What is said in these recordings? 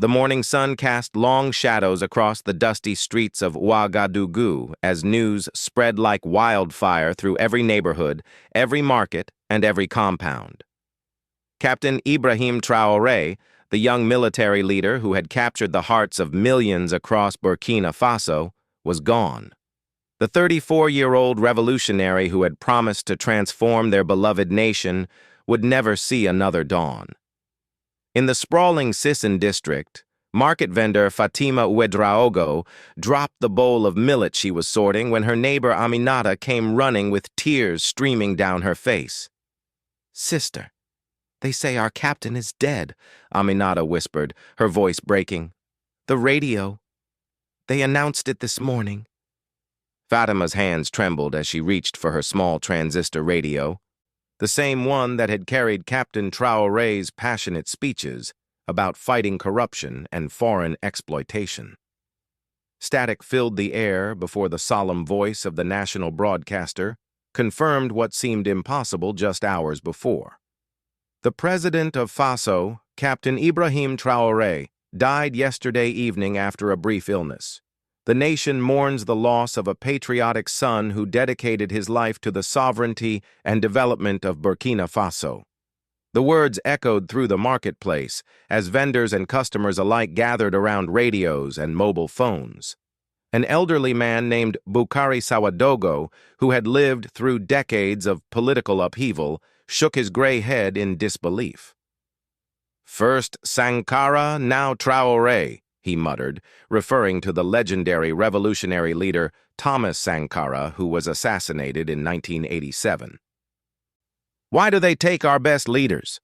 The morning sun cast long shadows across the dusty streets of Ouagadougou as news spread like wildfire through every neighborhood, every market, and every compound. Captain Ibrahim Traoré, the young military leader who had captured the hearts of millions across Burkina Faso, was gone. The 34-year-old revolutionary who had promised to transform their beloved nation would never see another dawn. In the sprawling Sisson district, market vendor Fatima Ouedraogo dropped the bowl of millet she was sorting when her neighbor Aminata came running with tears streaming down her face. "Sister, they say our captain is dead," Aminata whispered, her voice breaking. "The radio. They announced it this morning." Fatima's hands trembled as she reached for her small transistor radio, the same one that had carried Captain Traoré's passionate speeches about fighting corruption and foreign exploitation. Static filled the air before the solemn voice of the national broadcaster confirmed what seemed impossible just hours before. The president of Faso, Captain Ibrahim Traoré, died yesterday evening after a brief illness. The nation mourns the loss of a patriotic son who dedicated his life to the sovereignty and development of Burkina Faso. The words echoed through the marketplace as vendors and customers alike gathered around radios and mobile phones. An elderly man named Bukari Sawadogo, who had lived through decades of political upheaval, shook his gray head in disbelief. "First Sankara, now Traoré," he muttered, referring to the legendary revolutionary leader Thomas Sankara, who was assassinated in 1987. "Why do they take our best leaders?"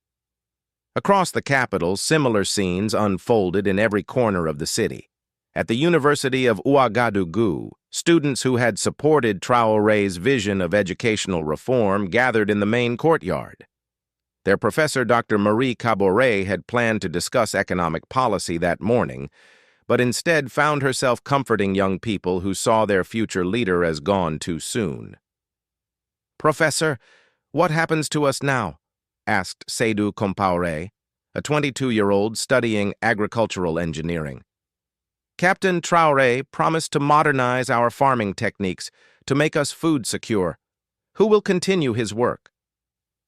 Across the capital, similar scenes unfolded in every corner of the city. At the University of Ouagadougou, students who had supported Traoré's vision of educational reform gathered in the main courtyard. Their professor, Dr. Marie Caboret, had planned to discuss economic policy that morning, but instead found herself comforting young people who saw their future leader as gone too soon. "Professor, what happens to us now?" asked Seydou Compaoré, a 22-year-old studying agricultural engineering. "Captain Traoré promised to modernize our farming techniques to make us food secure. Who will continue his work?"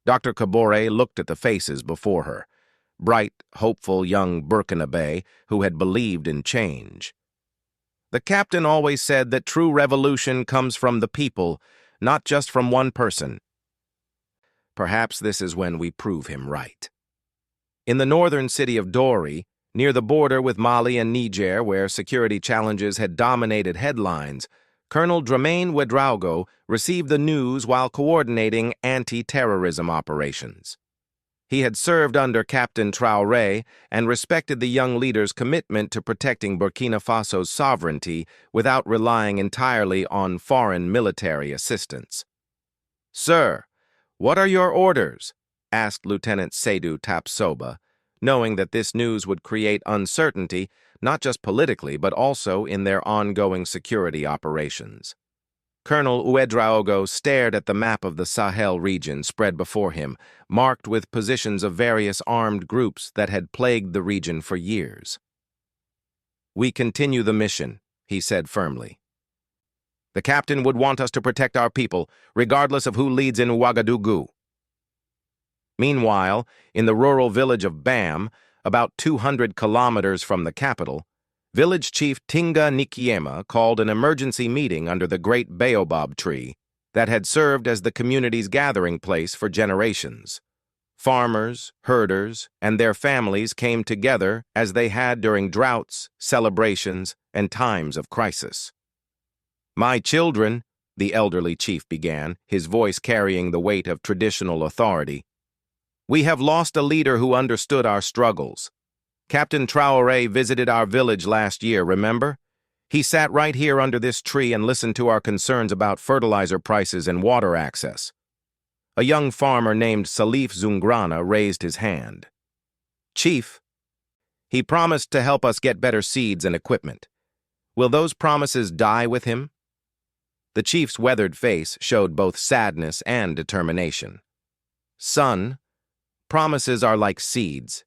Dr. Caboret looked at the faces before her, bright, hopeful young Burkinabé who had believed in change. "The captain always said that true revolution comes from the people, not just from one person." Perhaps this is when we prove him right. In the northern city of Dori, near the border with Mali and Niger, where security challenges had dominated headlines, Colonel Dramane Ouedraogo received the news while coordinating anti-terrorism operations. He had served under Captain Traoré and respected the young leader's commitment to protecting Burkina Faso's sovereignty without relying entirely on foreign military assistance. "Sir, what are your orders?" asked Lieutenant Seydou Tapsoba, knowing that this news would create uncertainty not just politically but also in their ongoing security operations. Colonel Ouedraogo stared at the map of the Sahel region spread before him, marked with positions of various armed groups that had plagued the region for years. "We continue the mission," he said firmly. "The captain would want us to protect our people, regardless of who leads in Ouagadougou." Meanwhile, in the rural village of Bam, about 200 kilometers from the capital, village chief Tinga Nikiema called an emergency meeting under the great baobab tree that had served as the community's gathering place for generations. Farmers, herders, and their families came together as they had during droughts, celebrations, and times of crisis. "My children," the elderly chief began, his voice carrying the weight of traditional authority, "we have lost a leader who understood our struggles. Captain Traoré visited our village last year, remember? He sat right here under this tree and listened to our concerns about fertilizer prices and water access." A young farmer named Salif Zungrana raised his hand. "Chief, he promised to help us get better seeds and equipment. Will those promises die with him?" The chief's weathered face showed both sadness and determination. "Son, promises are like seeds.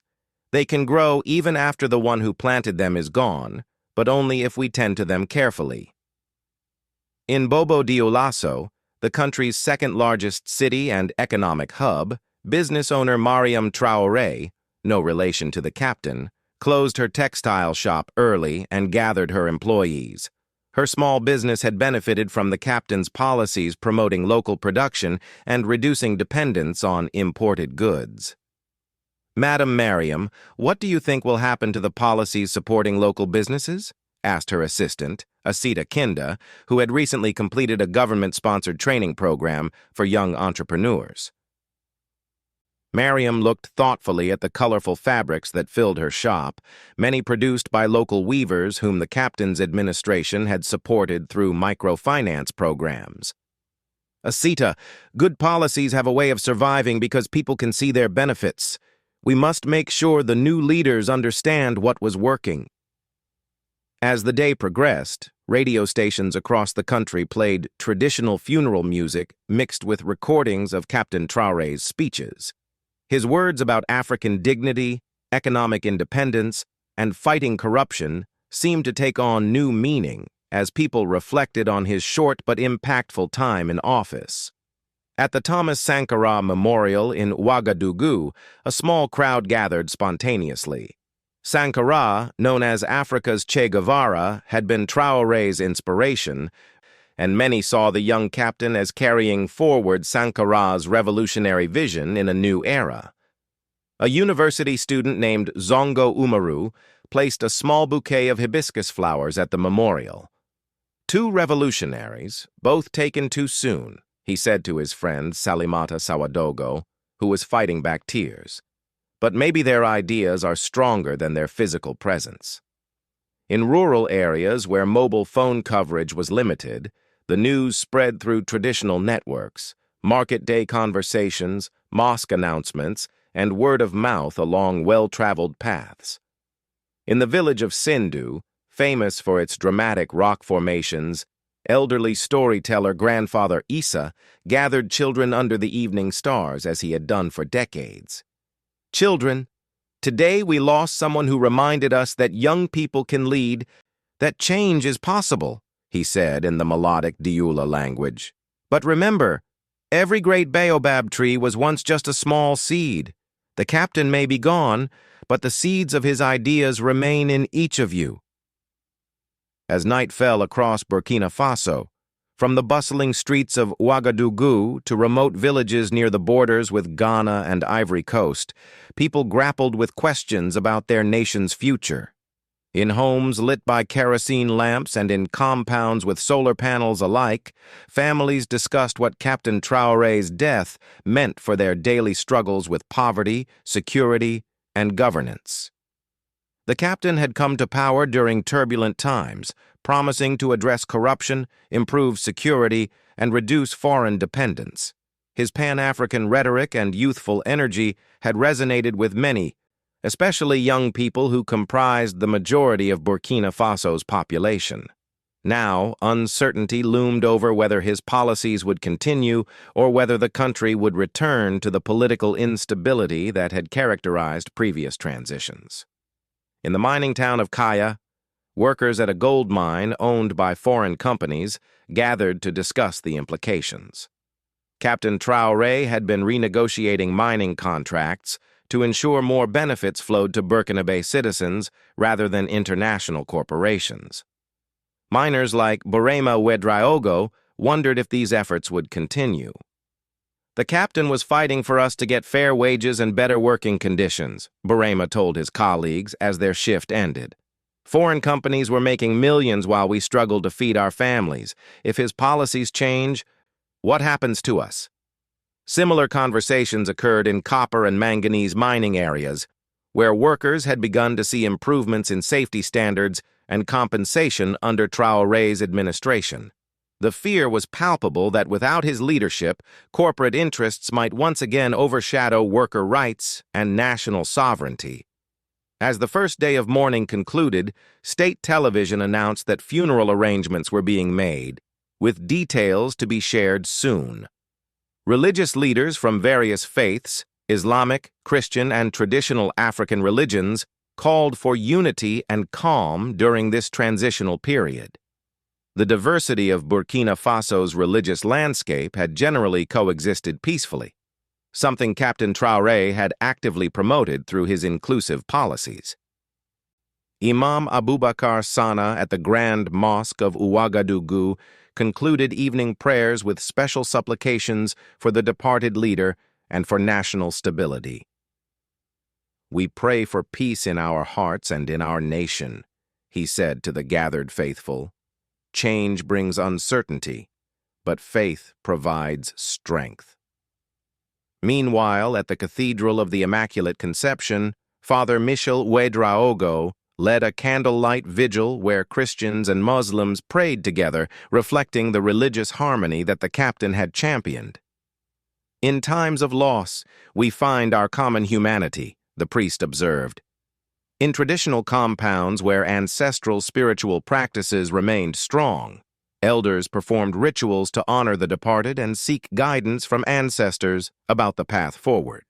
They can grow even after the one who planted them is gone, but only if we tend to them carefully. In Bobo Dioulasso, the country's second-largest city and economic hub, business owner Mariam Traoré, no relation to the captain, closed her textile shop early and gathered her employees. Her small business had benefited from the captain's policies promoting local production and reducing dependence on imported goods. "Madam Mariam, what do you think will happen to the policies supporting local businesses?" asked her assistant, Asita Kinda, who had recently completed a government-sponsored training program for young entrepreneurs. Mariam looked thoughtfully at the colorful fabrics that filled her shop, many produced by local weavers whom the captain's administration had supported through microfinance programs. "Asita, good policies have a way of surviving because people can see their benefits. We must make sure the new leaders understand what was working." As the day progressed, radio stations across the country played traditional funeral music mixed with recordings of Captain Traoré's speeches. His words about African dignity, economic independence, and fighting corruption seemed to take on new meaning as people reflected on his short but impactful time in office. At the Thomas Sankara Memorial in Ouagadougou, a small crowd gathered spontaneously. Sankara, known as Africa's Che Guevara, had been Traoré's inspiration, and many saw the young captain as carrying forward Sankara's revolutionary vision in a new era. A university student named Zongo Umaru placed a small bouquet of hibiscus flowers at the memorial. "Two revolutionaries, both taken too soon," he said to his friend Salimata Sawadogo, who was fighting back tears. "But maybe their ideas are stronger than their physical presence." In rural areas where mobile phone coverage was limited, the news spread through traditional networks, market day conversations, mosque announcements, and word of mouth along well-traveled paths. In the village of Sindhu, famous for its dramatic rock formations, elderly storyteller grandfather Isa gathered children under the evening stars as he had done for decades. "Children, today we lost someone who reminded us that young people can lead, that change is possible," he said in the melodic Dioula language. "But remember, every great baobab tree was once just a small seed. The captain may be gone, but the seeds of his ideas remain in each of you." As night fell across Burkina Faso, from the bustling streets of Ouagadougou to remote villages near the borders with Ghana and Ivory Coast, people grappled with questions about their nation's future. In homes lit by kerosene lamps and in compounds with solar panels alike, families discussed what Captain Traoré's death meant for their daily struggles with poverty, security, and governance. The captain had come to power during turbulent times, promising to address corruption, improve security, and reduce foreign dependence. His Pan-African rhetoric and youthful energy had resonated with many, especially young people who comprised the majority of Burkina Faso's population. Now, uncertainty loomed over whether his policies would continue or whether the country would return to the political instability that had characterized previous transitions. In the mining town of Kaya, workers at a gold mine owned by foreign companies gathered to discuss the implications. Captain Traoré had been renegotiating mining contracts to ensure more benefits flowed to Burkinabe citizens rather than international corporations. Miners like Borema Ouedraogo wondered if these efforts would continue. "The captain was fighting for us to get fair wages and better working conditions," Borema told his colleagues as their shift ended. "Foreign companies were making millions while we struggled to feed our families. If his policies change, what happens to us?" Similar conversations occurred in copper and manganese mining areas, where workers had begun to see improvements in safety standards and compensation under Traoré's administration. The fear was palpable that without his leadership, corporate interests might once again overshadow worker rights and national sovereignty. As the first day of mourning concluded, state television announced that funeral arrangements were being made, with details to be shared soon. Religious leaders from various faiths, Islamic, Christian, and traditional African religions called for unity and calm during this transitional period. The diversity of Burkina Faso's religious landscape had generally coexisted peacefully, something Captain Traoré had actively promoted through his inclusive policies. Imam Abubakar Sana at the Grand Mosque of Ouagadougou concluded evening prayers with special supplications for the departed leader and for national stability. "We pray for peace in our hearts and in our nation," he said to the gathered faithful. "Change brings uncertainty, but faith provides strength." Meanwhile, at the Cathedral of the Immaculate Conception, Father Michel Ouedraogo led a candlelight vigil where Christians and Muslims prayed together, reflecting the religious harmony that the captain had championed. "In times of loss, we find our common humanity," the priest observed. In traditional compounds where ancestral spiritual practices remained strong, elders performed rituals to honor the departed and seek guidance from ancestors about the path forward.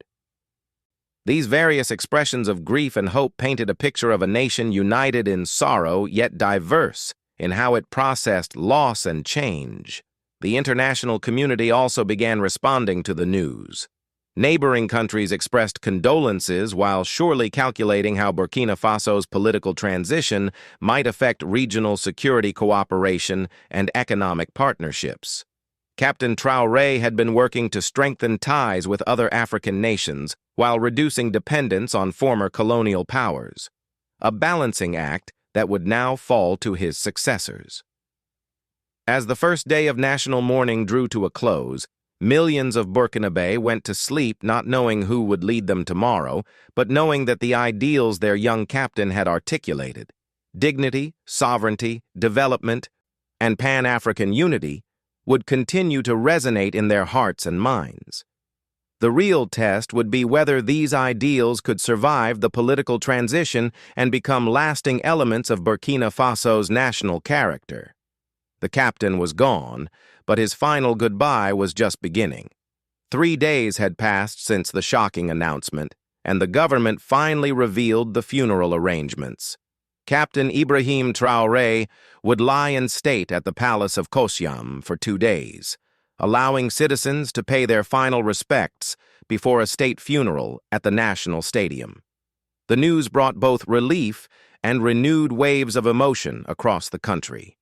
These various expressions of grief and hope painted a picture of a nation united in sorrow yet diverse in how it processed loss and change. The international community also began responding to the news. Neighboring countries expressed condolences while surely calculating how Burkina Faso's political transition might affect regional security cooperation and economic partnerships. Captain Traoré had been working to strengthen ties with other African nations while reducing dependence on former colonial powers, a balancing act that would now fall to his successors. As the first day of national mourning drew to a close, millions of Burkinabés went to sleep not knowing who would lead them tomorrow, but knowing that the ideals their young captain had articulated, dignity, sovereignty, development, and Pan-African unity, would continue to resonate in their hearts and minds. The real test would be whether these ideals could survive the political transition and become lasting elements of Burkina Faso's national character. The captain was gone, but his final goodbye was just beginning. 3 days had passed since the shocking announcement, and the government finally revealed the funeral arrangements. Captain Ibrahim Traoré would lie in state at the Palace of Kosiam for 2 days, allowing citizens to pay their final respects before a state funeral at the National Stadium. The news brought both relief and renewed waves of emotion across the country.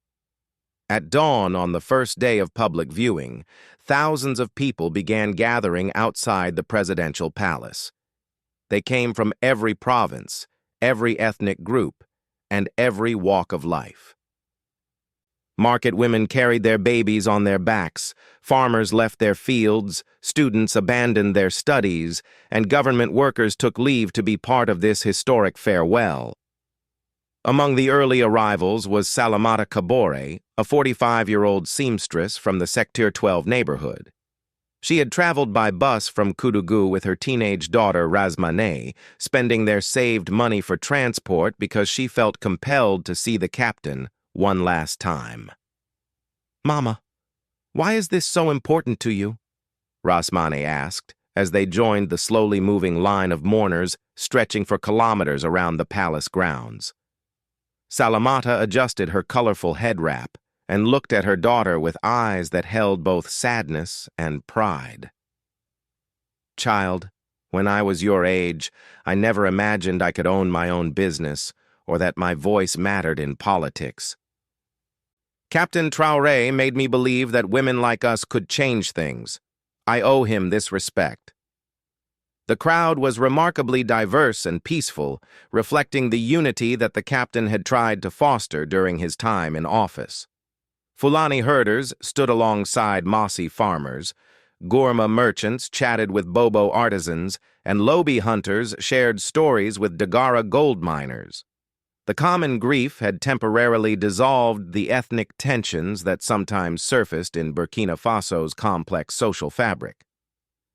At dawn on the first day of public viewing, thousands of people began gathering outside the presidential palace. They came from every province, every ethnic group, and every walk of life. Market women carried their babies on their backs, farmers left their fields, students abandoned their studies, and government workers took leave to be part of this historic farewell. Among the early arrivals was Salamata Kabore, a 45-year-old seamstress from the Sector 12 neighborhood. She had traveled by bus from Koudougou with her teenage daughter Razmane, spending their saved money for transport because she felt compelled to see the captain one last time. "Mama, why is this so important to you?" Razmane asked, as they joined the slowly moving line of mourners stretching for kilometers around the palace grounds. Salamata adjusted her colorful head wrap and looked at her daughter with eyes that held both sadness and pride. "Child, when I was your age, I never imagined I could own my own business or that my voice mattered in politics. Captain Traoré made me believe that women like us could change things. I owe him this respect." The crowd was remarkably diverse and peaceful, reflecting the unity that the captain had tried to foster during his time in office. Fulani herders stood alongside Mossi farmers, Gourma merchants chatted with Bobo artisans, and Lobi hunters shared stories with Dagara gold miners. The common grief had temporarily dissolved the ethnic tensions that sometimes surfaced in Burkina Faso's complex social fabric.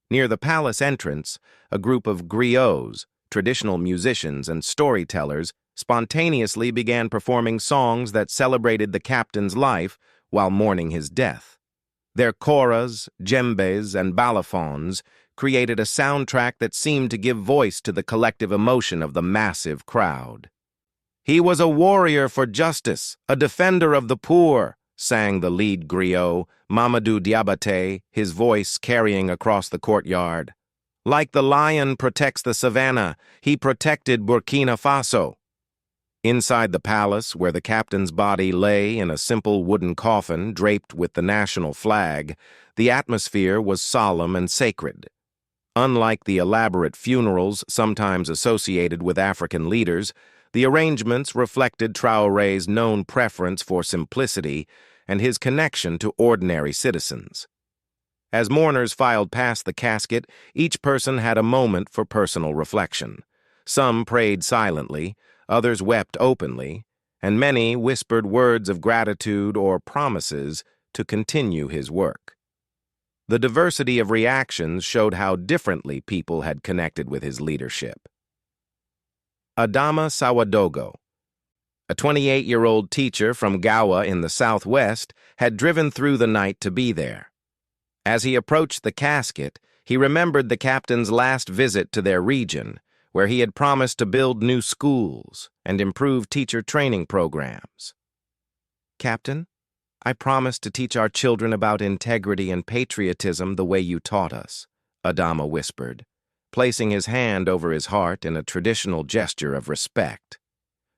Near the palace entrance, a group of griots, traditional musicians and storytellers, spontaneously began performing songs that celebrated the captain's life while mourning his death. Their koras, djembes, and balafons created a soundtrack that seemed to give voice to the collective emotion of the massive crowd. "He was a warrior for justice, a defender of the poor," sang the lead griot, Mamadou Diabaté, his voice carrying across the courtyard. "Like the lion protects the savannah, he protected Burkina Faso." Inside the palace, where the captain's body lay in a simple wooden coffin draped with the national flag, the atmosphere was solemn and sacred. Unlike the elaborate funerals sometimes associated with African leaders, the arrangements reflected Traoré's known preference for simplicity and his connection to ordinary citizens. As mourners filed past the casket, each person had a moment for personal reflection. Some prayed silently, others wept openly, and many whispered words of gratitude or promises to continue his work. The diversity of reactions showed how differently people had connected with his leadership. Adama Sawadogo, a 28-year-old teacher from Gawa in the southwest, had driven through the night to be there. As he approached the casket, he remembered the captain's last visit to their region, where he had promised to build new schools and improve teacher training programs. "Captain, I promised to teach our children about integrity and patriotism the way you taught us," Adama whispered, placing his hand over his heart in a traditional gesture of respect.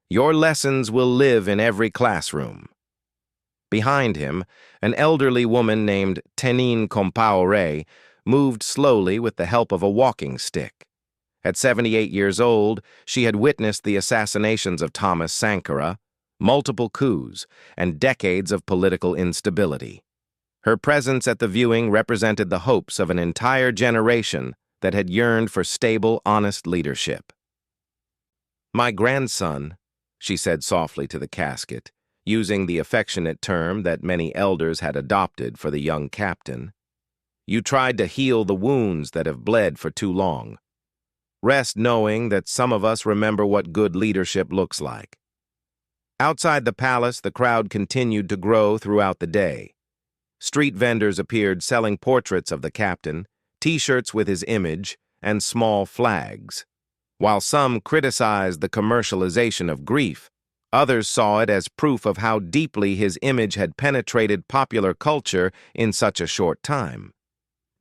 "Your lessons will live in every classroom." Behind him, an elderly woman named Tenine Compaoré moved slowly with the help of a walking stick. At 78 years old, she had witnessed the assassinations of Thomas Sankara, multiple coups, and decades of political instability. Her presence at the viewing represented the hopes of an entire generation that had yearned for stable, honest leadership. "My grandson," she said softly to the casket, using the affectionate term that many elders had adopted for the young captain. "You tried to heal the wounds that have bled for too long. Rest knowing that some of us remember what good leadership looks like." Outside the palace, the crowd continued to grow throughout the day. Street vendors appeared selling portraits of the captain, T-shirts with his image, and small flags. While some criticized the commercialization of grief, others saw it as proof of how deeply his image had penetrated popular culture in such a short time.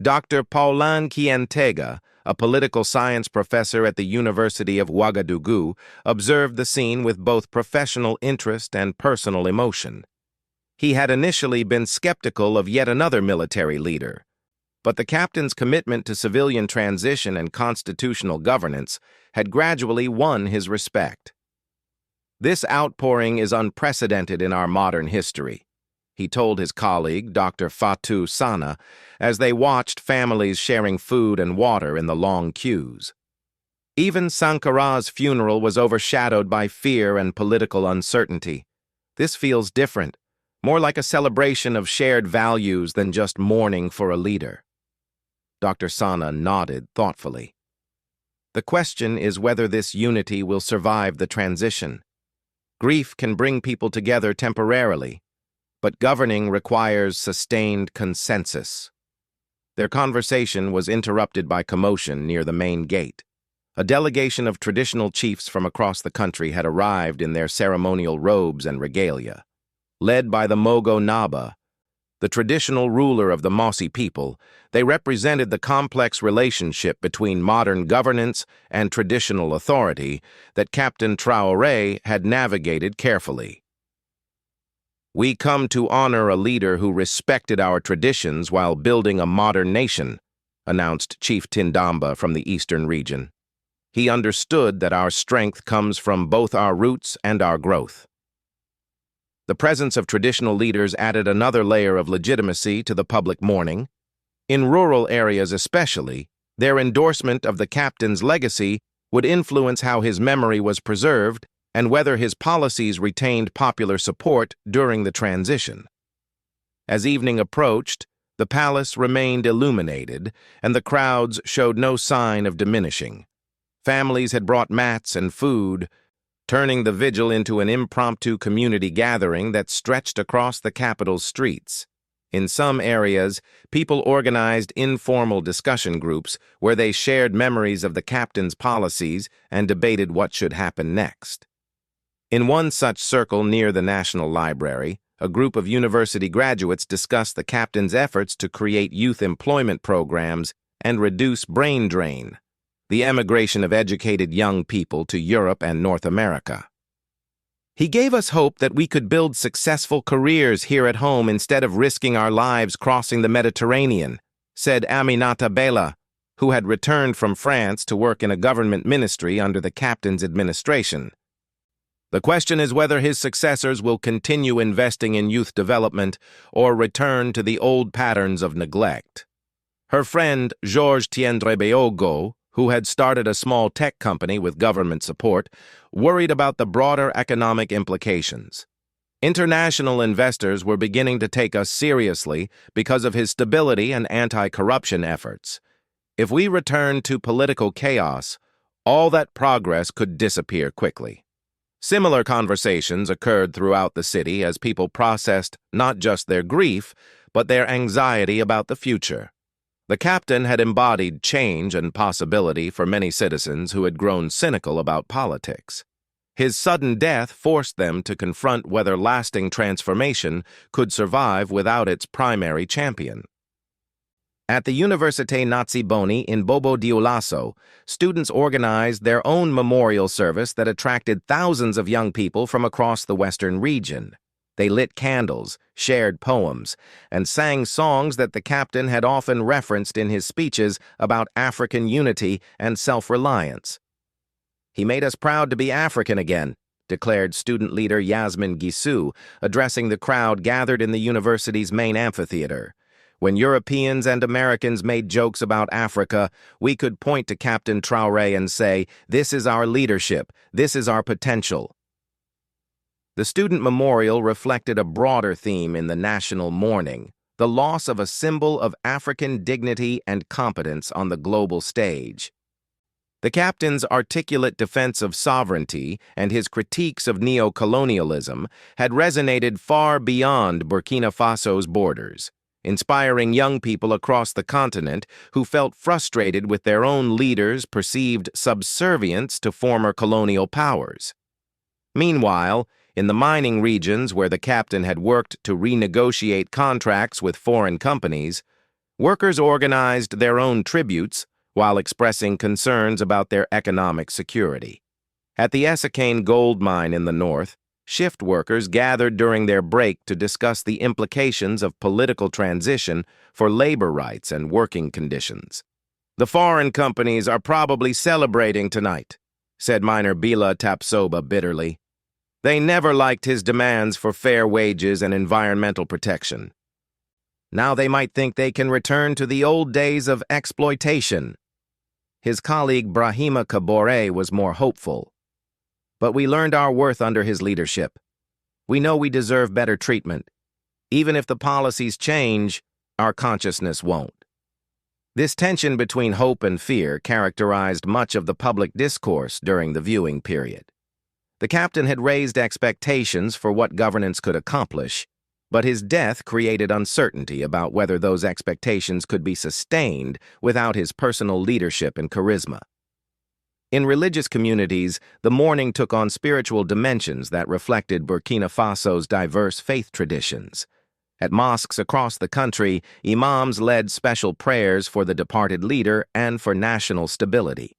Dr. Paulin Kientega, a political science professor at the University of Ouagadougou, observed the scene with both professional interest and personal emotion. He had initially been skeptical of yet another military leader, but the captain's commitment to civilian transition and constitutional governance had gradually won his respect. "This outpouring is unprecedented in our modern history," he told his colleague, Dr. Fatou Sana, as they watched families sharing food and water in the long queues. Even Sankara's funeral was overshadowed by fear and political uncertainty. "This feels different, more like a celebration of shared values than just mourning for a leader." Dr. Sana nodded thoughtfully. "The question is whether this unity will survive the transition. Grief can bring people together temporarily, but governing requires sustained consensus." Their conversation was interrupted by commotion near the main gate. A delegation of traditional chiefs from across the country had arrived in their ceremonial robes and regalia. Led by the Mogo Naba, the traditional ruler of the Mossi people, they represented the complex relationship between modern governance and traditional authority that Captain Traoré had navigated carefully. "We come to honor a leader who respected our traditions while building a modern nation," announced Chief Tindamba from the eastern region. "He understood that our strength comes from both our roots and our growth." The presence of traditional leaders added another layer of legitimacy to the public mourning. In rural areas especially, their endorsement of the captain's legacy would influence how his memory was preserved and whether his policies retained popular support during the transition. As evening approached, the palace remained illuminated, and the crowds showed no sign of diminishing. Families had brought mats and food, turning the vigil into an impromptu community gathering that stretched across the capital's streets. In some areas, people organized informal discussion groups where they shared memories of the captain's policies and debated what should happen next. In one such circle near the National Library, a group of university graduates discussed the captain's efforts to create youth employment programs and reduce brain drain, the emigration of educated young people to Europe and North America. He gave us hope that we could build successful careers here at home instead of risking our lives crossing the Mediterranean, said Aminata Bela, who had returned from France to work in a government ministry under the captain's administration. The question is whether his successors will continue investing in youth development or return to the old patterns of neglect. Her friend, Georges Tiendrebeogo, who had started a small tech company with government support, worried about the broader economic implications. International investors were beginning to take us seriously because of his stability and anti-corruption efforts. If we returned to political chaos, all that progress could disappear quickly. Similar conversations occurred throughout the city as people processed not just their grief, but their anxiety about the future. The captain had embodied change and possibility for many citizens who had grown cynical about politics. His sudden death forced them to confront whether lasting transformation could survive without its primary champion. At the Université Nazi-Boni in Bobo Dioulasso, students organized their own memorial service that attracted thousands of young people from across the western region. They lit candles, shared poems, and sang songs that the captain had often referenced in his speeches about African unity and self-reliance. "He made us proud to be African again," declared student leader Yasmin Gisou, addressing the crowd gathered in the university's main amphitheater. "When Europeans and Americans made jokes about Africa, we could point to Captain Traoré and say, 'This is our leadership, this is our potential.'" The student memorial reflected a broader theme in the national mourning, the loss of a symbol of African dignity and competence on the global stage. The captain's articulate defense of sovereignty and his critiques of neo-colonialism had resonated far beyond Burkina Faso's borders, inspiring young people across the continent who felt frustrated with their own leaders' perceived subservience to former colonial powers. Meanwhile, in the mining regions where the captain had worked to renegotiate contracts with foreign companies, workers organized their own tributes while expressing concerns about their economic security. At the Essakane gold mine in the north, shift workers gathered during their break to discuss the implications of political transition for labor rights and working conditions. "The foreign companies are probably celebrating tonight," said miner Bila Tapsoba bitterly. "They never liked his demands for fair wages and environmental protection. Now they might think they can return to the old days of exploitation." His colleague Brahima Kabore was more hopeful. "But we learned our worth under his leadership. We know we deserve better treatment. Even if the policies change, our consciousness won't." This tension between hope and fear characterized much of the public discourse during the viewing period. The captain had raised expectations for what governance could accomplish, but his death created uncertainty about whether those expectations could be sustained without his personal leadership and charisma. In religious communities, the mourning took on spiritual dimensions that reflected Burkina Faso's diverse faith traditions. At mosques across the country, imams led special prayers for the departed leader and for national stability.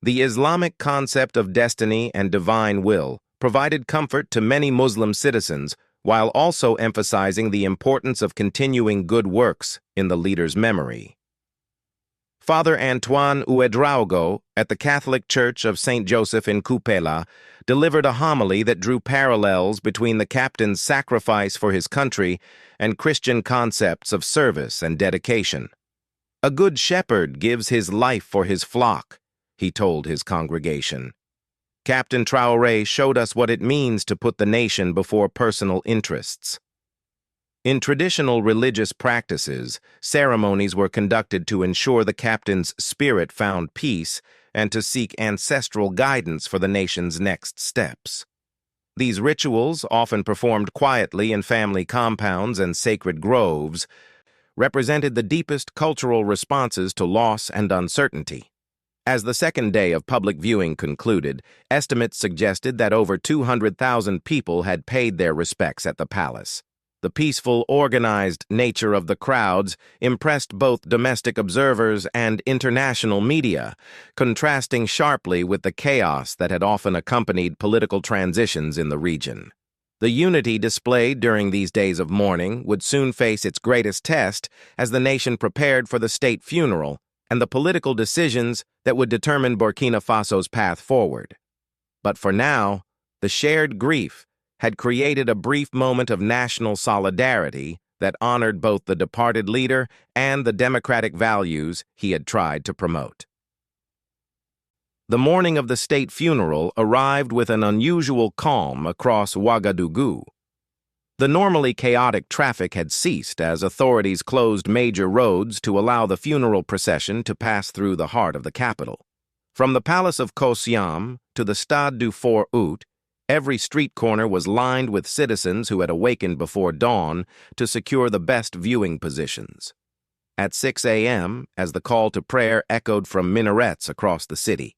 The Islamic concept of destiny and divine will provided comfort to many Muslim citizens while also emphasizing the importance of continuing good works in the leader's memory. Father Antoine Ouedraogo at the Catholic Church of St. Joseph in Kupela delivered a homily that drew parallels between the captain's sacrifice for his country and Christian concepts of service and dedication. "A good shepherd gives his life for his flock," he told his congregation. "Captain Traoré showed us what it means to put the nation before personal interests." In traditional religious practices, ceremonies were conducted to ensure the captain's spirit found peace and to seek ancestral guidance for the nation's next steps. These rituals, often performed quietly in family compounds and sacred groves, represented the deepest cultural responses to loss and uncertainty. As the second day of public viewing concluded, estimates suggested that over 200,000 people had paid their respects at the palace. The peaceful, organized nature of the crowds impressed both domestic observers and international media, contrasting sharply with the chaos that had often accompanied political transitions in the region. The unity displayed during these days of mourning would soon face its greatest test as the nation prepared for the state funeral and the political decisions that would determine Burkina Faso's path forward. But for now, the shared grief had created a brief moment of national solidarity that honored both the departed leader and the democratic values he had tried to promote. The morning of the state funeral arrived with an unusual calm across Ouagadougou. The normally chaotic traffic had ceased as authorities closed major roads to allow the funeral procession to pass through the heart of the capital. From the Palace of Kosiam to the Stade du Fort Août, every street corner was lined with citizens who had awakened before dawn to secure the best viewing positions. At 6 a.m., as the call to prayer echoed from minarets across the city,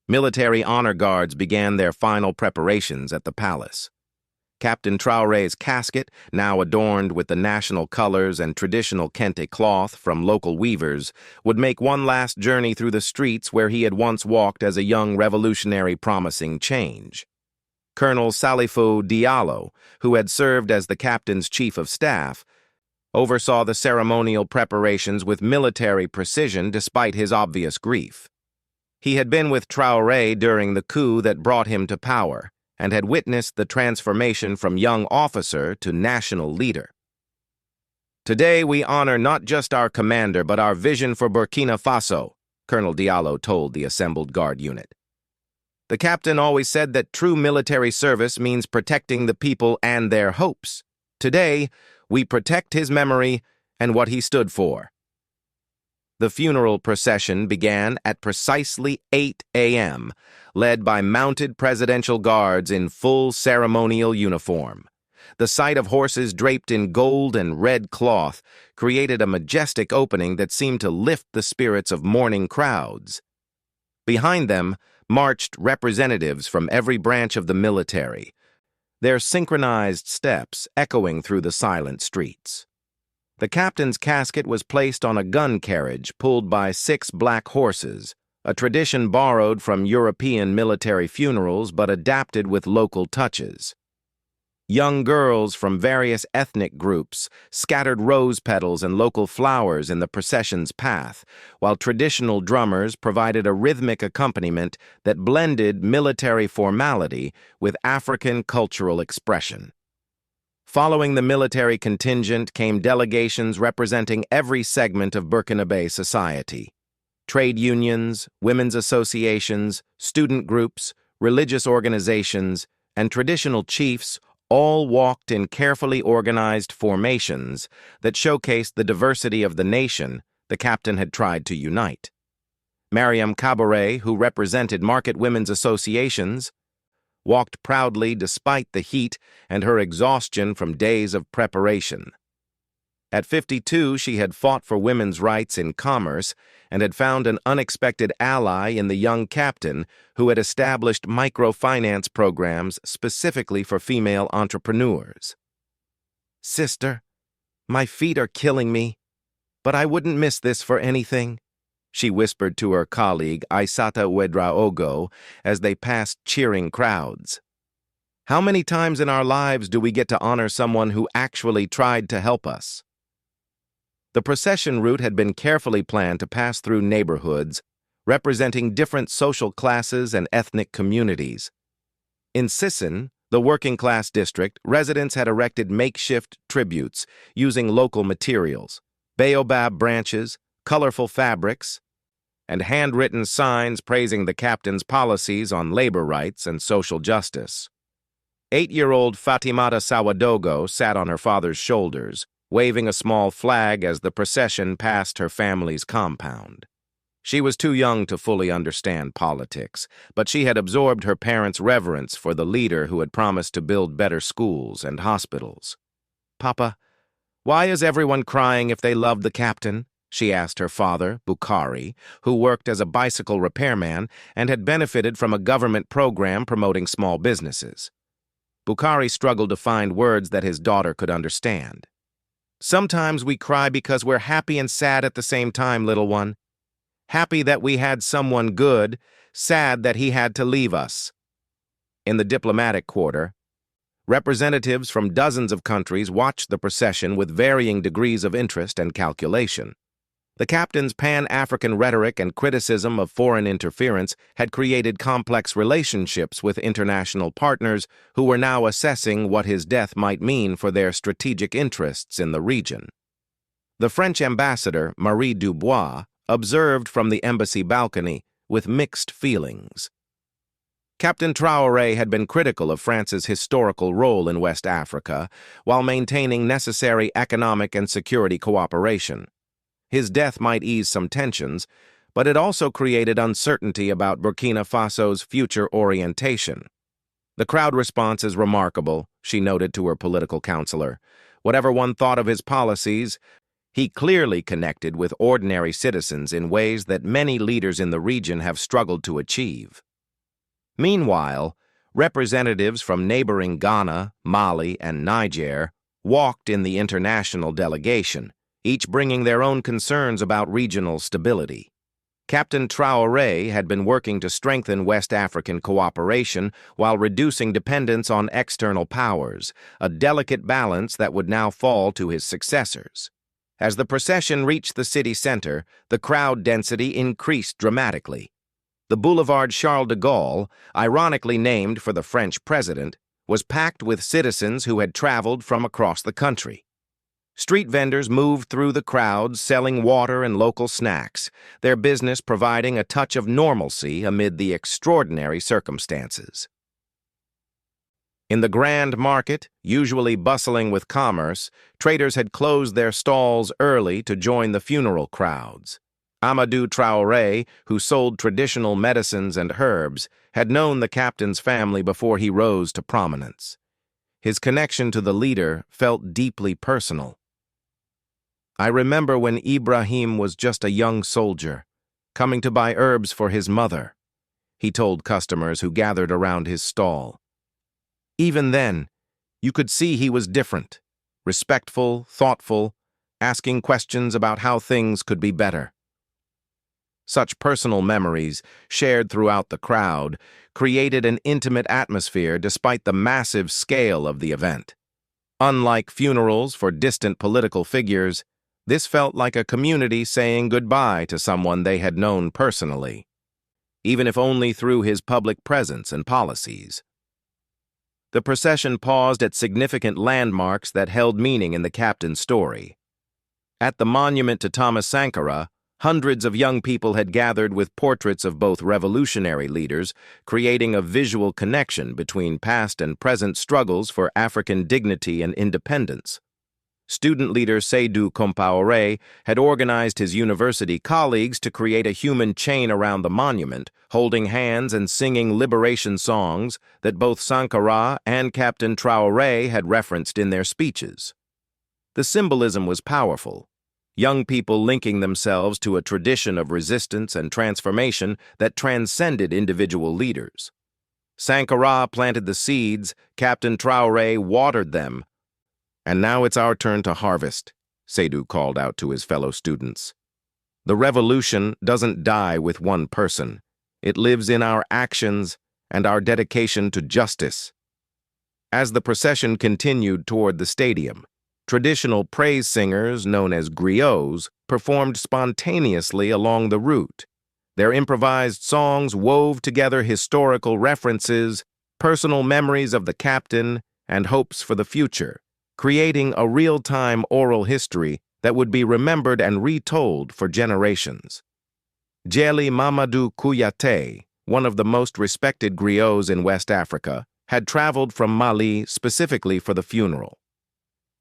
military honor guards began their final preparations at the palace. Captain Traoré's casket, now adorned with the national colors and traditional kente cloth from local weavers, would make one last journey through the streets where he had once walked as a young revolutionary promising change. Colonel Salifou Diallo, who had served as the captain's chief of staff, oversaw the ceremonial preparations with military precision despite his obvious grief. He had been with Traoré during the coup that brought him to power, and had witnessed the transformation from young officer to national leader. "Today we honor not just our commander but our vision for Burkina Faso," Colonel Diallo told the assembled guard unit. "The captain always said that true military service means protecting the people and their hopes. Today, we protect his memory and what he stood for." The funeral procession began at precisely 8 a.m., led by mounted presidential guards in full ceremonial uniform. The sight of horses draped in gold and red cloth created a majestic opening that seemed to lift the spirits of mourning crowds. Behind them marched representatives from every branch of the military, their synchronized steps echoing through the silent streets. The captain's casket was placed on a gun carriage pulled by 6 black horses, a tradition borrowed from European military funerals but adapted with local touches. Young girls from various ethnic groups scattered rose petals and local flowers in the procession's path, while traditional drummers provided a rhythmic accompaniment that blended military formality with African cultural expression. Following the military contingent came delegations representing every segment of Burkinabe society. Trade unions, women's associations, student groups, religious organizations, and traditional chiefs all walked in carefully organized formations that showcased the diversity of the nation the captain had tried to unite. Mariam Cabaret, who represented market women's associations, walked proudly despite the heat and her exhaustion from days of preparation. At 52, she had fought for women's rights in commerce and had found an unexpected ally in the young captain who had established microfinance programs specifically for female entrepreneurs. "Sister, my feet are killing me, but I wouldn't miss this for anything," she whispered to her colleague Aissata Ouedraogo as they passed cheering crowds. "How many times in our lives do we get to honor someone who actually tried to help us?" The procession route had been carefully planned to pass through neighborhoods representing different social classes and ethnic communities. In Sisson, the working-class district, residents had erected makeshift tributes using local materials, baobab branches, colorful fabrics, and handwritten signs praising the captain's policies on labor rights and social justice. 8-year-old Fatimata Sawadogo sat on her father's shoulders, waving a small flag as the procession passed her family's compound. She was too young to fully understand politics, but she had absorbed her parents' reverence for the leader who had promised to build better schools and hospitals. "Papa, why is everyone crying if they love the captain?" she asked her father, Bukhari, who worked as a bicycle repairman and had benefited from a government program promoting small businesses. Bukhari struggled to find words that his daughter could understand. "Sometimes we cry because we're happy and sad at the same time, little one. Happy that we had someone good, sad that he had to leave us." In the diplomatic quarter, representatives from dozens of countries watched the procession with varying degrees of interest and calculation. The captain's Pan-African rhetoric and criticism of foreign interference had created complex relationships with international partners who were now assessing what his death might mean for their strategic interests in the region. The French ambassador, Marie Dubois, observed from the embassy balcony with mixed feelings. Captain Traoré had been critical of France's historical role in West Africa while maintaining necessary economic and security cooperation. His death might ease some tensions, but it also created uncertainty about Burkina Faso's future orientation. "The crowd response is remarkable," she noted to her political counselor. "Whatever one thought of his policies, he clearly connected with ordinary citizens in ways that many leaders in the region have struggled to achieve." Meanwhile, representatives from neighboring Ghana, Mali, and Niger walked in the international delegation, each bringing their own concerns about regional stability. Captain Traoré had been working to strengthen West African cooperation while reducing dependence on external powers, a delicate balance that would now fall to his successors. As the procession reached the city center, the crowd density increased dramatically. The Boulevard Charles de Gaulle, ironically named for the French president, was packed with citizens who had traveled from across the country. Street vendors moved through the crowds selling water and local snacks, their business providing a touch of normalcy amid the extraordinary circumstances. In the Grand Market, usually bustling with commerce, traders had closed their stalls early to join the funeral crowds. Amadou Traoré, who sold traditional medicines and herbs, had known the captain's family before he rose to prominence. His connection to the leader felt deeply personal. "I remember when Ibrahim was just a young soldier, coming to buy herbs for his mother," he told customers who gathered around his stall. "Even then, you could see he was different, respectful, thoughtful, asking questions about how things could be better." Such personal memories, shared throughout the crowd, created an intimate atmosphere despite the massive scale of the event. Unlike funerals for distant political figures, this felt like a community saying goodbye to someone they had known personally, even if only through his public presence and policies. The procession paused at significant landmarks that held meaning in the captain's story. At the monument to Thomas Sankara, hundreds of young people had gathered with portraits of both revolutionary leaders, creating a visual connection between past and present struggles for African dignity and independence. Student leader Seydou Compaoré had organized his university colleagues to create a human chain around the monument, holding hands and singing liberation songs that both Sankara and Captain Traoré had referenced in their speeches. The symbolism was powerful, young people linking themselves to a tradition of resistance and transformation that transcended individual leaders. Sankara planted the seeds, Captain Traoré watered them. "And now it's our turn to harvest," Seydou called out to his fellow students. "The revolution doesn't die with one person. It lives in our actions and our dedication to justice." As the procession continued toward the stadium, traditional praise singers, known as griots, performed spontaneously along the route. Their improvised songs wove together historical references, personal memories of the captain, and hopes for the future, creating a real-time oral history that would be remembered and retold for generations. Djeli Mamadou Kouyaté, one of the most respected griots in West Africa, had traveled from Mali specifically for the funeral.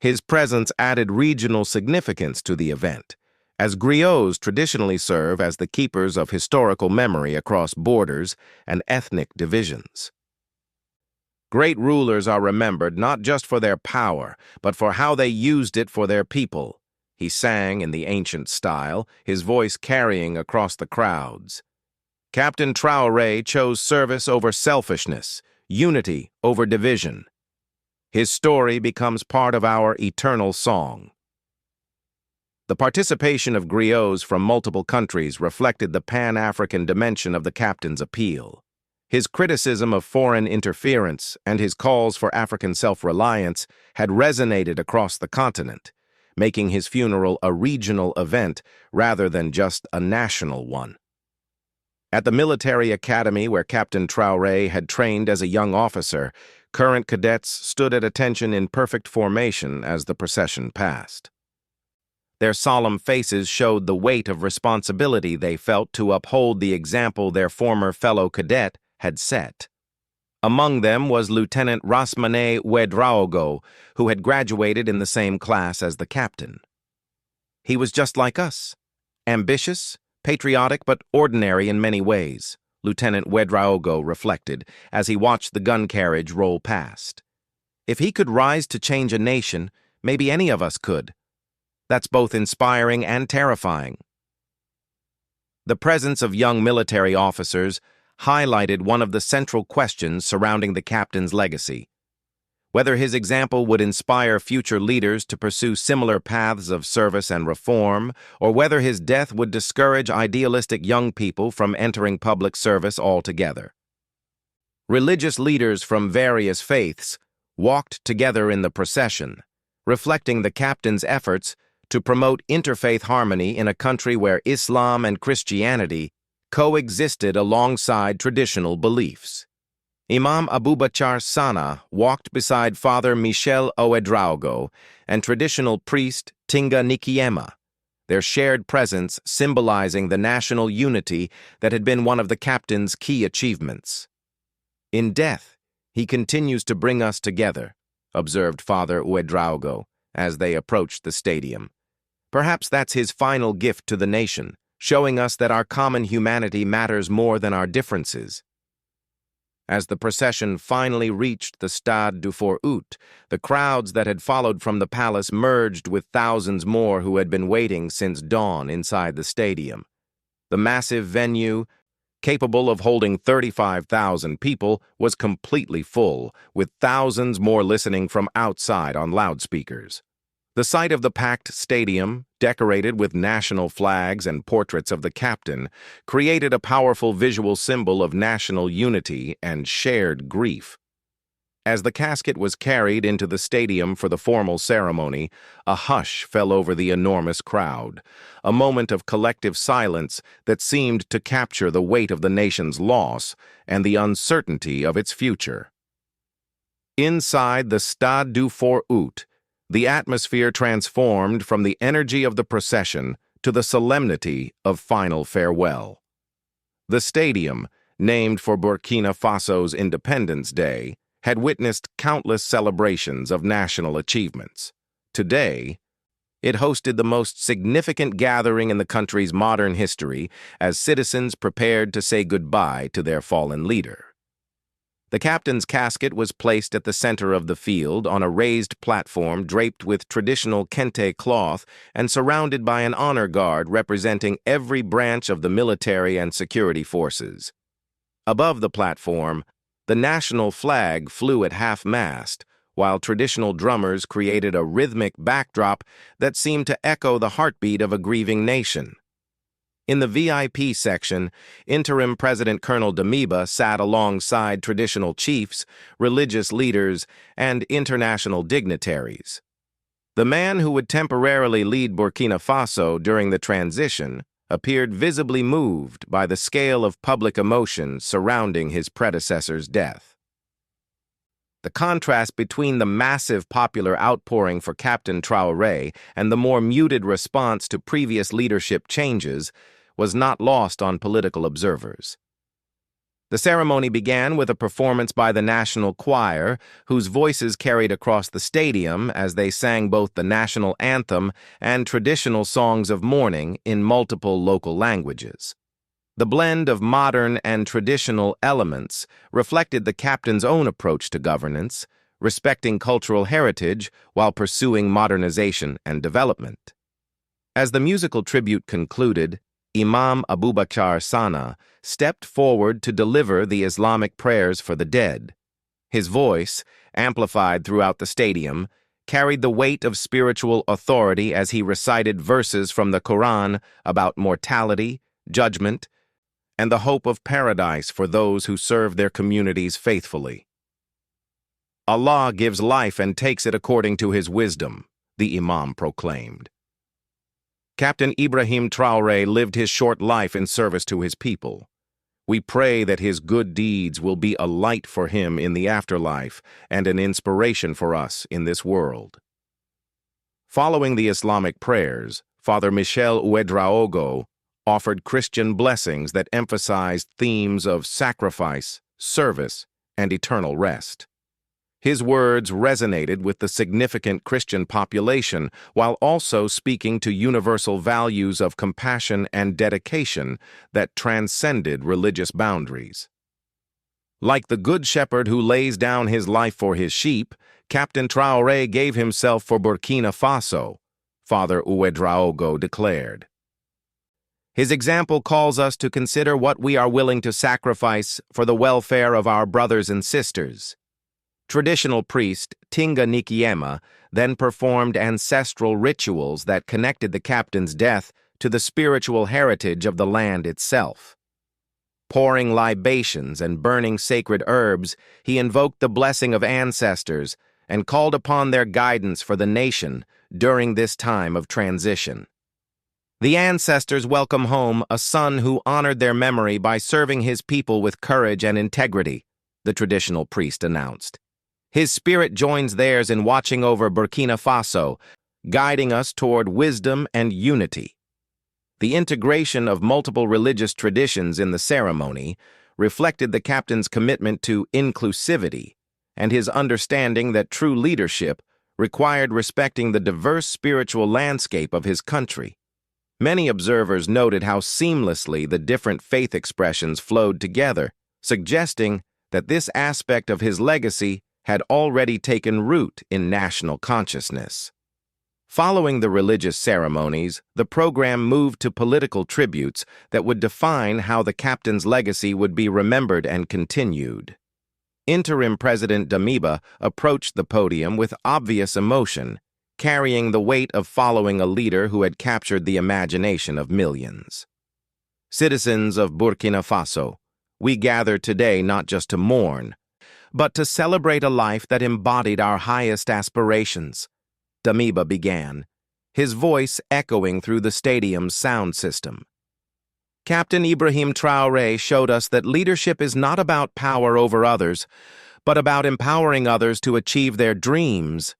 His presence added regional significance to the event, as griots traditionally serve as the keepers of historical memory across borders and ethnic divisions. Great rulers are remembered not just for their power, but for how they used it for their people. He sang in the ancient style, his voice carrying across the crowds. Captain Traoré chose service over selfishness, unity over division. His story becomes part of our eternal song. The participation of griots from multiple countries reflected the Pan-African dimension of the captain's appeal. His criticism of foreign interference and his calls for African self-reliance had resonated across the continent, making his funeral a regional event rather than just a national one. At the military academy where Captain Traoré had trained as a young officer, current cadets stood at attention in perfect formation as the procession passed. Their solemn faces showed the weight of responsibility they felt to uphold the example their former fellow cadet had set. Among them was Lieutenant Rasmane Ouedraogo, who had graduated in the same class as the captain. He was just like us, ambitious, patriotic, but ordinary in many ways, Lieutenant Ouedraogo reflected as he watched the gun carriage roll past. If he could rise to change a nation, maybe any of us could. That's both inspiring and terrifying. The presence of young military officers highlighted one of the central questions surrounding the captain's legacy: whether his example would inspire future leaders to pursue similar paths of service and reform, or whether his death would discourage idealistic young people from entering public service altogether. Religious leaders from various faiths walked together in the procession, reflecting the captain's efforts to promote interfaith harmony in a country where Islam and Christianity coexisted alongside traditional beliefs. Imam Abubakar Sana walked beside Father Michel Ouedraogo and traditional priest Tinga Nikiema, their shared presence symbolizing the national unity that had been one of the captain's key achievements. In death, he continues to bring us together, observed Father Ouedraogo as they approached the stadium. Perhaps that's his final gift to the nation, showing us that our common humanity matters more than our differences. As the procession finally reached the Stade du Fort Août, the crowds that had followed from the palace merged with thousands more who had been waiting since dawn inside the stadium. The massive venue, capable of holding 35,000 people, was completely full, with thousands more listening from outside on loudspeakers. The sight of the packed stadium, decorated with national flags and portraits of the captain, created a powerful visual symbol of national unity and shared grief. As the casket was carried into the stadium for the formal ceremony, a hush fell over the enormous crowd, a moment of collective silence that seemed to capture the weight of the nation's loss and the uncertainty of its future. Inside the Stade du Fort Août, the atmosphere transformed from the energy of the procession to the solemnity of final farewell. The stadium, named for Burkina Faso's Independence Day, had witnessed countless celebrations of national achievements. Today, it hosted the most significant gathering in the country's modern history as citizens prepared to say goodbye to their fallen leader. The captain's casket was placed at the center of the field on a raised platform draped with traditional kente cloth and surrounded by an honor guard representing every branch of the military and security forces. Above the platform, the national flag flew at half-mast, while traditional drummers created a rhythmic backdrop that seemed to echo the heartbeat of a grieving nation. In the VIP section, interim President Colonel Damiba sat alongside traditional chiefs, religious leaders, and international dignitaries. The man who would temporarily lead Burkina Faso during the transition appeared visibly moved by the scale of public emotion surrounding his predecessor's death. The contrast between the massive popular outpouring for Captain Traoré and the more muted response to previous leadership changes was not lost on political observers. The ceremony began with a performance by the National Choir, whose voices carried across the stadium as they sang both the national anthem and traditional songs of mourning in multiple local languages. The blend of modern and traditional elements reflected the captain's own approach to governance, respecting cultural heritage while pursuing modernization and development. As the musical tribute concluded, Imam Abubakar Sana stepped forward to deliver the Islamic prayers for the dead. His voice, amplified throughout the stadium, carried the weight of spiritual authority as he recited verses from the Quran about mortality, judgment, and the hope of paradise for those who serve their communities faithfully. Allah gives life and takes it according to His wisdom, the Imam proclaimed. Captain Ibrahim Traoré lived his short life in service to his people. We pray that his good deeds will be a light for him in the afterlife and an inspiration for us in this world. Following the Islamic prayers, Father Michel Ouedraogo offered Christian blessings that emphasized themes of sacrifice, service, and eternal rest. His words resonated with the significant Christian population while also speaking to universal values of compassion and dedication that transcended religious boundaries. Like the good shepherd who lays down his life for his sheep, Captain Traoré gave himself for Burkina Faso, Father Ouedraogo declared. His example calls us to consider what we are willing to sacrifice for the welfare of our brothers and sisters. Traditional priest Tinga Nikiema then performed ancestral rituals that connected the captain's death to the spiritual heritage of the land itself. Pouring libations and burning sacred herbs, he invoked the blessing of ancestors and called upon their guidance for the nation during this time of transition. The ancestors welcome home a son who honored their memory by serving his people with courage and integrity, the traditional priest announced. His spirit joins theirs in watching over Burkina Faso, guiding us toward wisdom and unity. The integration of multiple religious traditions in the ceremony reflected the captain's commitment to inclusivity and his understanding that true leadership required respecting the diverse spiritual landscape of his country. Many observers noted how seamlessly the different faith expressions flowed together, suggesting that this aspect of his legacy had already taken root in national consciousness. Following the religious ceremonies, the program moved to political tributes that would define how the captain's legacy would be remembered and continued. Interim President Damiba approached the podium with obvious emotion, carrying the weight of following a leader who had captured the imagination of millions. Citizens of Burkina Faso, we gather today not just to mourn, but to celebrate a life that embodied our highest aspirations, Damiba began, his voice echoing through the stadium's sound system. Captain Ibrahim Traoré showed us that leadership is not about power over others, but about empowering others to achieve their dreams.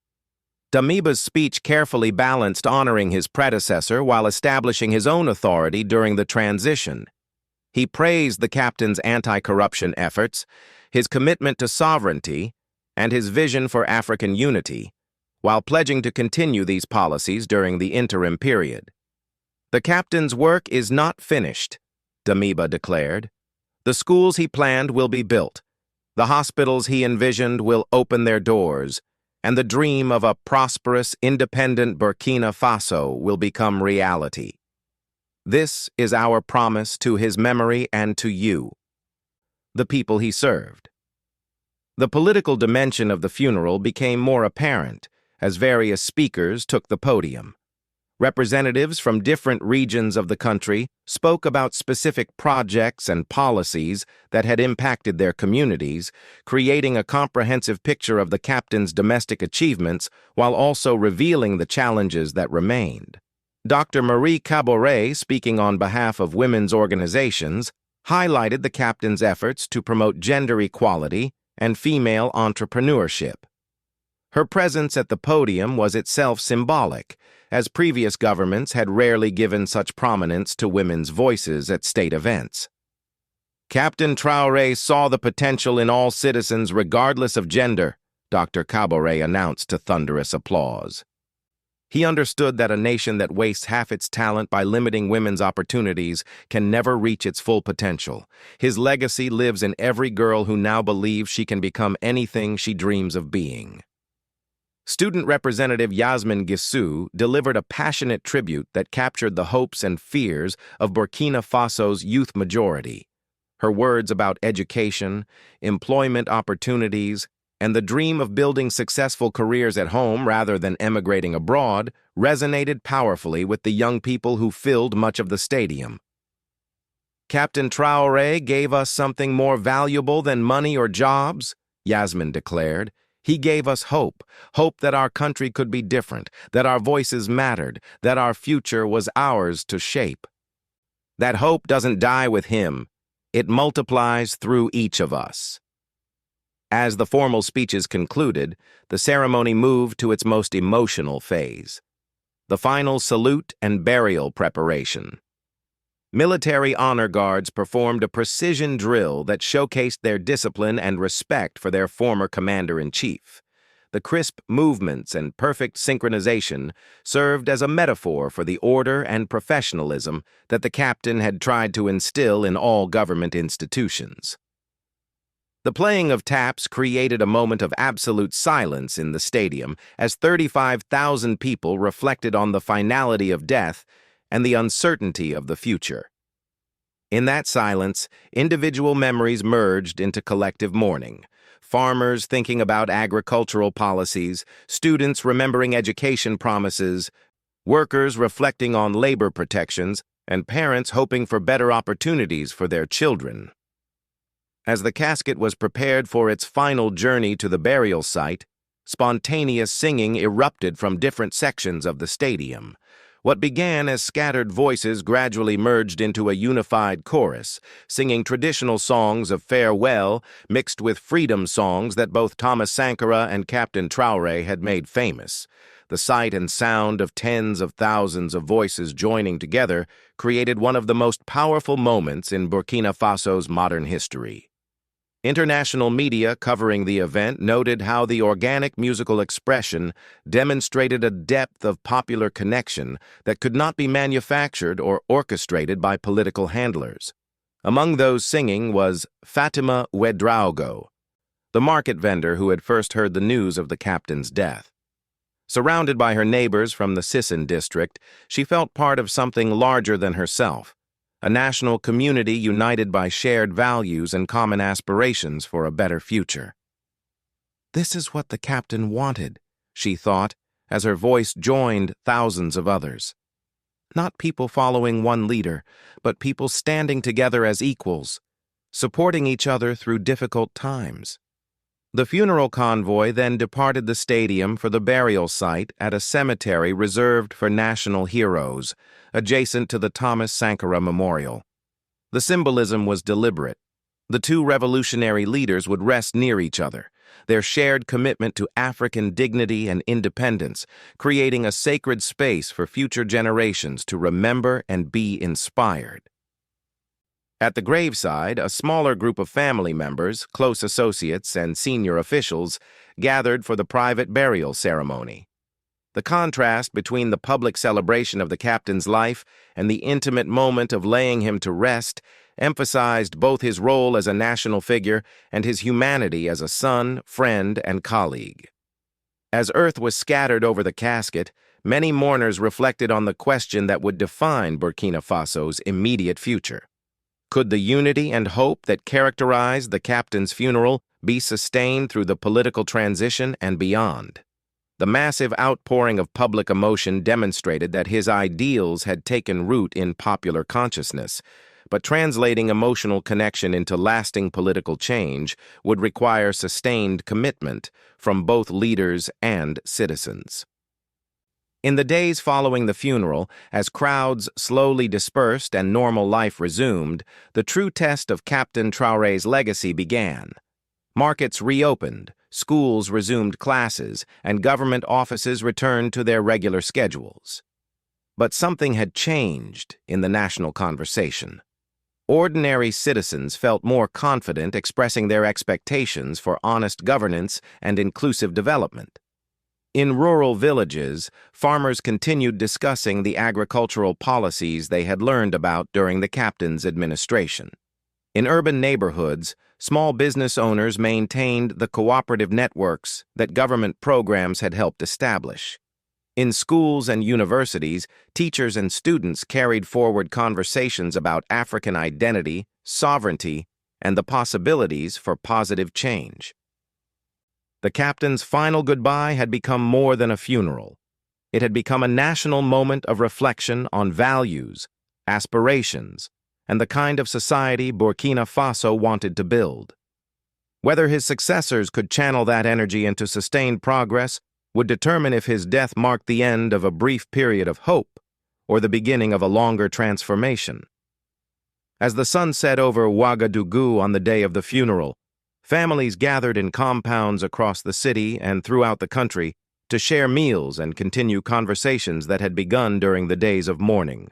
Damiba's speech carefully balanced honoring his predecessor while establishing his own authority during the transition. He praised the captain's anti-corruption efforts, his commitment to sovereignty, and his vision for African unity, while pledging to continue these policies during the interim period. The captain's work is not finished, Damiba declared. The schools he planned will be built, the hospitals he envisioned will open their doors, and the dream of a prosperous, independent Burkina Faso will become reality. This is our promise to his memory and to you, the people he served. The political dimension of the funeral became more apparent as various speakers took the podium. Representatives from different regions of the country spoke about specific projects and policies that had impacted their communities, creating a comprehensive picture of the captain's domestic achievements while also revealing the challenges that remained. Dr. Marie Caboret, speaking on behalf of women's organizations, highlighted the captain's efforts to promote gender equality and female entrepreneurship. Her presence at the podium was itself symbolic, as previous governments had rarely given such prominence to women's voices at state events. Captain Traoré saw the potential in all citizens regardless of gender, Dr. Caboret announced to thunderous applause. He understood that a nation that wastes half its talent by limiting women's opportunities can never reach its full potential. His legacy lives in every girl who now believes she can become anything she dreams of being. Student Representative Yasmin Guissou delivered a passionate tribute that captured the hopes and fears of Burkina Faso's youth majority. Her words about education, employment opportunities, and the dream of building successful careers at home rather than emigrating abroad resonated powerfully with the young people who filled much of the stadium. Captain Traoré gave us something more valuable than money or jobs, Yasmin declared. He gave us hope, hope that our country could be different, that our voices mattered, that our future was ours to shape. That hope doesn't die with him. It multiplies through each of us. As the formal speeches concluded, the ceremony moved to its most emotional phase, the final salute and burial preparation. Military honor guards performed a precision drill that showcased their discipline and respect for their former commander-in-chief. The crisp movements and perfect synchronization served as a metaphor for the order and professionalism that the captain had tried to instill in all government institutions. The playing of taps created a moment of absolute silence in the stadium as 35,000 people reflected on the finality of death and the uncertainty of the future. In that silence, individual memories merged into collective mourning. Farmers thinking about agricultural policies, students remembering education promises, workers reflecting on labor protections, and parents hoping for better opportunities for their children. As the casket was prepared for its final journey to the burial site, spontaneous singing erupted from different sections of the stadium. What began as scattered voices gradually merged into a unified chorus, singing traditional songs of farewell mixed with freedom songs that both Thomas Sankara and Captain Traoré had made famous. The sight and sound of tens of thousands of voices joining together created one of the most powerful moments in Burkina Faso's modern history. International media covering the event noted how the organic musical expression demonstrated a depth of popular connection that could not be manufactured or orchestrated by political handlers. Among those singing was Fatima Ouedraogo, the market vendor who had first heard the news of the captain's death. Surrounded by her neighbors from the Sissin district, she felt part of something larger than herself. A national community united by shared values and common aspirations for a better future. This is what the captain wanted, she thought, as her voice joined thousands of others. Not people following one leader, but people standing together as equals, supporting each other through difficult times. The funeral convoy then departed the stadium for the burial site at a cemetery reserved for national heroes, adjacent to the Thomas Sankara Memorial. The symbolism was deliberate. The two revolutionary leaders would rest near each other, their shared commitment to African dignity and independence, creating a sacred space for future generations to remember and be inspired. At the graveside, a smaller group of family members, close associates, and senior officials gathered for the private burial ceremony. The contrast between the public celebration of the captain's life and the intimate moment of laying him to rest emphasized both his role as a national figure and his humanity as a son, friend, and colleague. As earth was scattered over the casket, many mourners reflected on the question that would define Burkina Faso's immediate future. Could the unity and hope that characterized the captain's funeral be sustained through the political transition and beyond? The massive outpouring of public emotion demonstrated that his ideals had taken root in popular consciousness, but translating emotional connection into lasting political change would require sustained commitment from both leaders and citizens. In the days following the funeral, as crowds slowly dispersed and normal life resumed, the true test of Captain Traoré's legacy began. Markets reopened, schools resumed classes, and government offices returned to their regular schedules. But something had changed in the national conversation. ordinary citizens felt more confident expressing their expectations for honest governance and inclusive development. In rural villages, farmers continued discussing the agricultural policies they had learned about during the captain's administration. In urban neighborhoods, small business owners maintained the cooperative networks that government programs had helped establish. In schools and universities, teachers and students carried forward conversations about African identity, sovereignty, and the possibilities for positive change. The captain's final goodbye had become more than a funeral. It had become a national moment of reflection on values, aspirations, and the kind of society Burkina Faso wanted to build. Whether his successors could channel that energy into sustained progress would determine if his death marked the end of a brief period of hope or the beginning of a longer transformation. As the sun set over Ouagadougou on the day of the funeral, families gathered in compounds across the city and throughout the country to share meals and continue conversations that had begun during the days of mourning.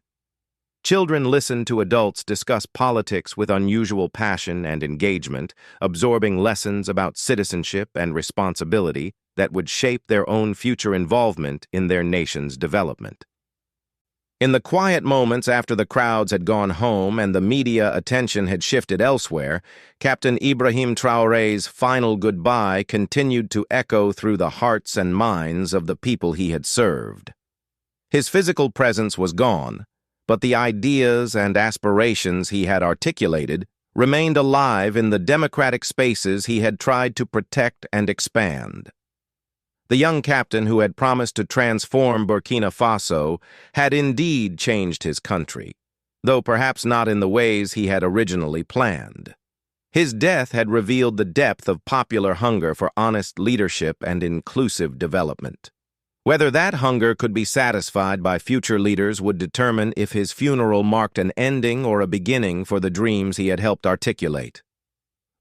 Children listened to adults discuss politics with unusual passion and engagement, absorbing lessons about citizenship and responsibility that would shape their own future involvement in their nation's development. In the quiet moments after the crowds had gone home and the media attention had shifted elsewhere, Captain Ibrahim Traoré's final goodbye continued to echo through the hearts and minds of the people he had served. His physical presence was gone, but the ideas and aspirations he had articulated remained alive in the democratic spaces he had tried to protect and expand. The young captain who had promised to transform Burkina Faso had indeed changed his country, though perhaps not in the ways he had originally planned. His death had revealed the depth of popular hunger for honest leadership and inclusive development. Whether that hunger could be satisfied by future leaders would determine if his funeral marked an ending or a beginning for the dreams he had helped articulate.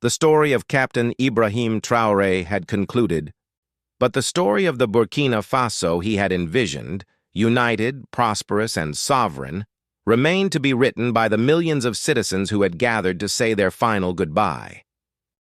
The story of Captain Ibrahim Traoré had concluded, but the story of the Burkina Faso he had envisioned, united, prosperous, and sovereign, remained to be written by the millions of citizens who had gathered to say their final goodbye.